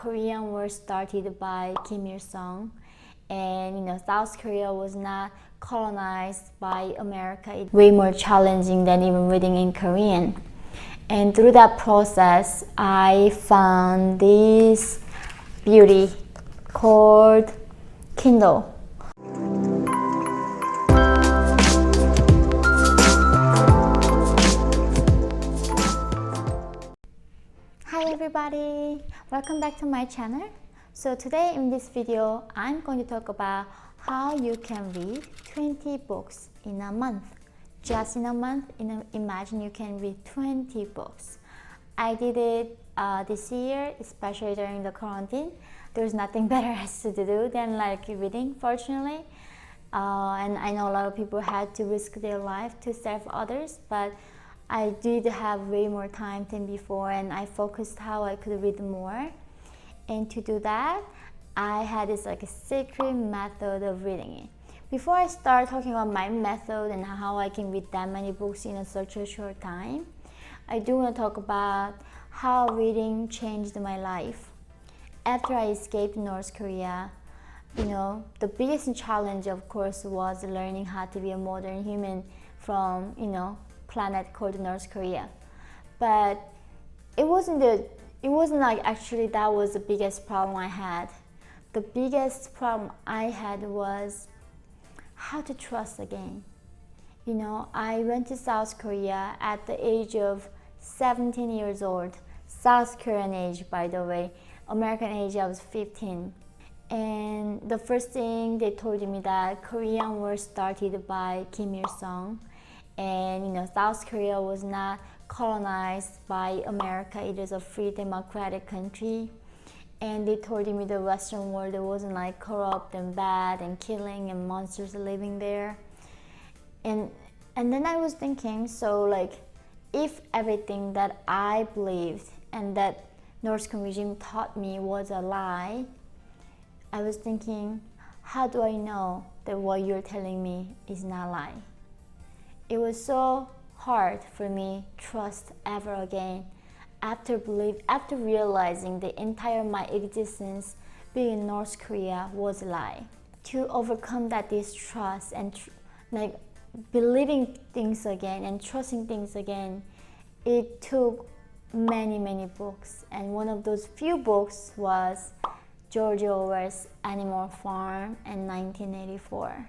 Korean War started by Kim Il-sung, and South Korea was not colonized by America. It's way more challenging than even reading in Korean. And through that process, I found this beauty called Kindle. Hi everybody, welcome back to my channel. So today in this video, I'm going to talk about how you can read 20 books in a month. Just in a month, imagine you can read 20 books. I did it this year, especially during the quarantine. There's nothing better else to do than reading, fortunately. And I know a lot of people had to risk their life to serve others, but I did have way more time than before, and I focused how I could read more. And to do that, I had this a secret method of reading it. Before I start talking about my method and how I can read that many books in such a short time, I do want to talk about how reading changed my life. After I escaped North Korea, the biggest challenge, of course, was learning how to be a modern human from, planet called North Korea. But it wasn't actually that was the biggest problem I had. The biggest problem I had was how to trust again. I went to South Korea at the age of 17 years old. South Korean age, by the way. American age, I was 15. And the first thing they told me that Korean War started by Kim Il-sung. And South Korea was not colonized by America. It is a free democratic country. And they told me the Western world wasn't corrupt and bad and killing and monsters living there. And then I was thinking, so if everything that I believed and that North Korean regime taught me was a lie, I was thinking, how do I know that what you're telling me is not a lie? It was so hard for me to trust ever again after realizing the entire my existence being in North Korea was a lie. To overcome that distrust and believing things again and trusting things again, it took many books, and one of those few books was George Orwell's Animal Farm in 1984.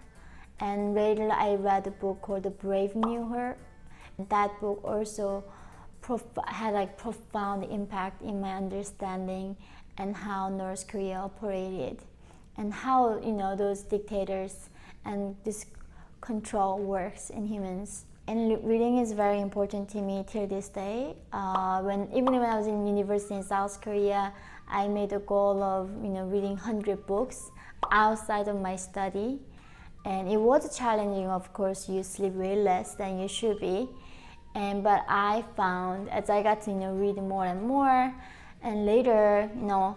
And later I read a book called The Brave New Heart. That book also had profound impact in my understanding and how North Korea operated and how those dictators and this control works in humans. And reading is very important to me till this day. Even when I was in university in South Korea, I made a goal of reading 100 books outside of my study. And it was challenging, of course. You sleep way less than you should be. But I found as I got to read more and more, and later,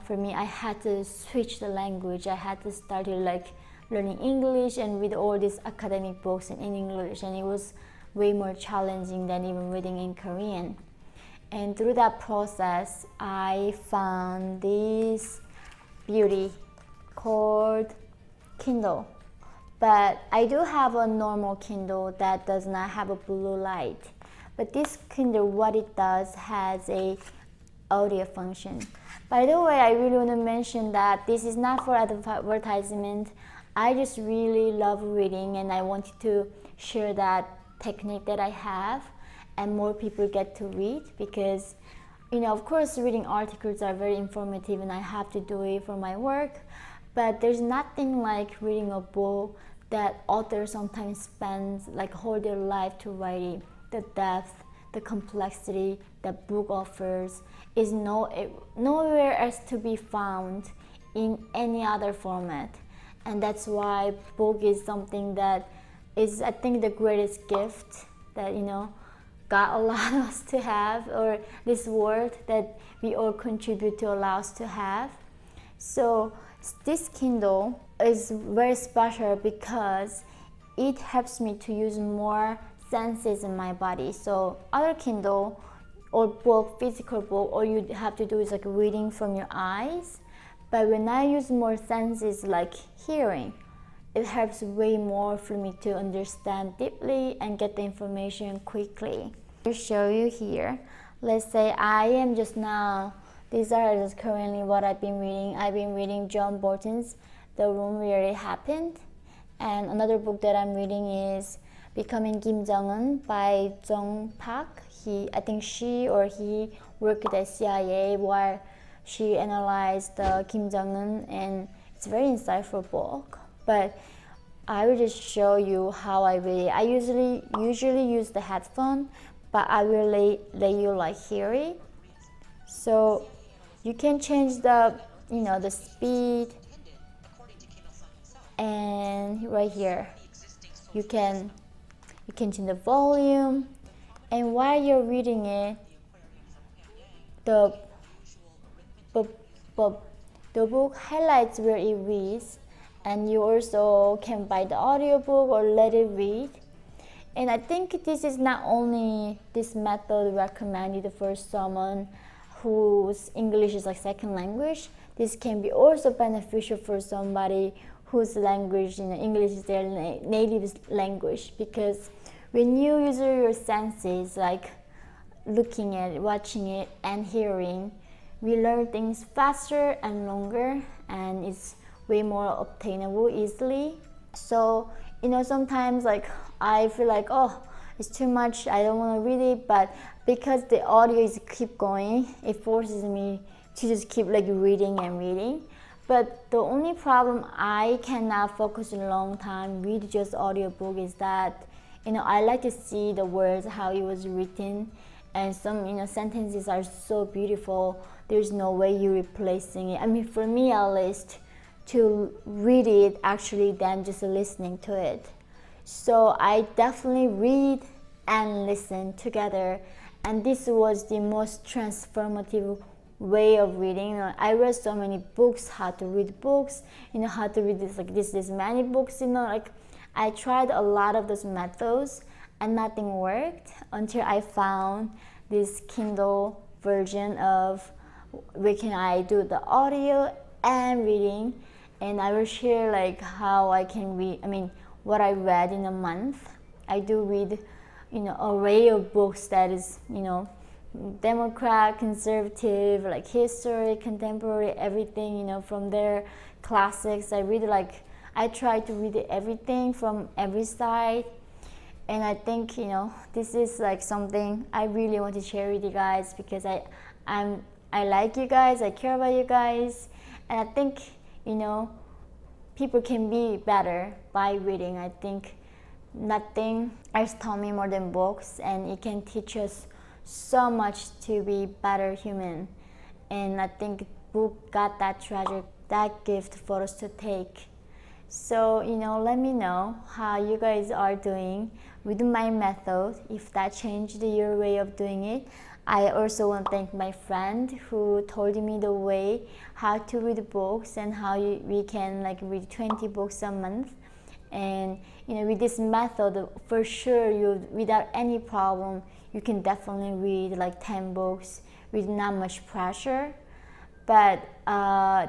for me, I had to switch the language. I had to start learning English and read all these academic books in English, and it was way more challenging than even reading in Korean. And through that process, I found this beauty called Kindle. But I do have a normal Kindle that does not have a blue light. But this Kindle, what it does, has a audio function. By the way, I really want to mention that this is not for advertisement. I just really love reading, and I wanted to share that technique that I have, and more people get to read, because of course reading articles are very informative and I have to do it for my work, but there's nothing like reading a book that authors sometimes spend whole their life to write it. The depth, the complexity that book offers is nowhere else to be found in any other format. And that's why book is something that is, I think, the greatest gift that God allowed us to have, or this world that we all contribute to allow us to have. So this Kindle is very special because it helps me to use more senses in my body. So other Kindle or book, physical book, all you have to do is reading from your eyes. But when I use more senses like hearing, it helps way more for me to understand deeply and get the information quickly. I'll show you here. Let's say I am just now, these are just currently what I've been reading. I've been reading John Bolton's The Room Where It Happened. And another book that I'm reading is Becoming Kim Jong-un by Jung Park. I think she or he worked at CIA while she analyzed Kim Jong-un, and it's a very insightful book. But I will just show you how I read it. I usually use the headphone, but I will let you like hear it. So you can change the the speed, and right here you can change the volume, and while you're reading it, the book highlights where it reads, and you also can buy the audiobook or let it read. And I think this is not only this method recommended for someone whose English is like second language. This can be also beneficial for somebody whose language, English is their native language, because when you use your senses, like looking at it, watching it, and hearing, we learn things faster and longer, and it's way more obtainable easily. So sometimes like I feel like, oh, it's too much, I don't want to read it, but because the audio is keep going, it forces me to just keep like reading and reading. But the only problem, I cannot focus a long time read just audiobook, is that I like to see the words, how it was written, and some sentences are so beautiful. There's no way you're replacing it. I mean, for me at least, to read it actually than just listening to it. So I definitely read and listen together, and this was the most transformative way of reading. I read so many books, how to read books, how to read this many books, like I tried a lot of those methods and nothing worked until I found this Kindle version of where can I do the audio and reading. And I will share like how I can read, what I read in a month. I do read array of books that is Democrat, conservative, like history, contemporary, everything, from their classics. I try to read everything from every side. And I think this is like something I really want to share with you guys, because I like you guys, I care about you guys, and I think people can be better by reading. I think nothing else taught me more than books, and it can teach us so much to be better human. And I think book got that treasure, that gift for us to take. So let me know how you guys are doing with my method, if that changed your way of doing it. I also want to thank my friend who told me the way how to read books and how we can read 20 books a month. And with this method, for sure, without any problem, you can definitely read like 10 books with not much pressure. But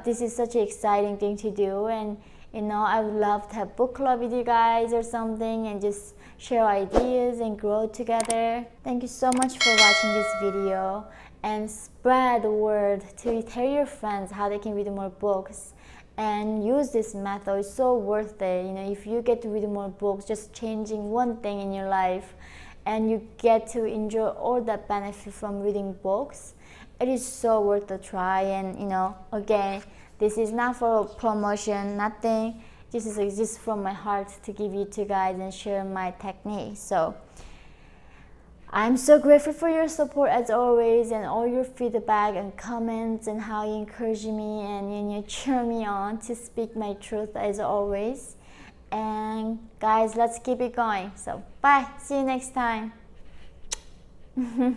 this is such an exciting thing to do, and I would love to have book club with you guys or something, and just share ideas and grow together. Thank you so much for watching this video, and spread the word to tell your friends how they can read more books and use this method. It's so worth it. If you get to read more books, just changing one thing in your life, and you get to enjoy all that benefit from reading books, it is so worth the try. And again, this is not for promotion, nothing. This is just from my heart to give you to guys and share my technique. So I'm so grateful for your support as always, and all your feedback and comments, and how you encourage me and you cheer me on to speak my truth as always. And guys, let's keep it going. So bye, see you next time.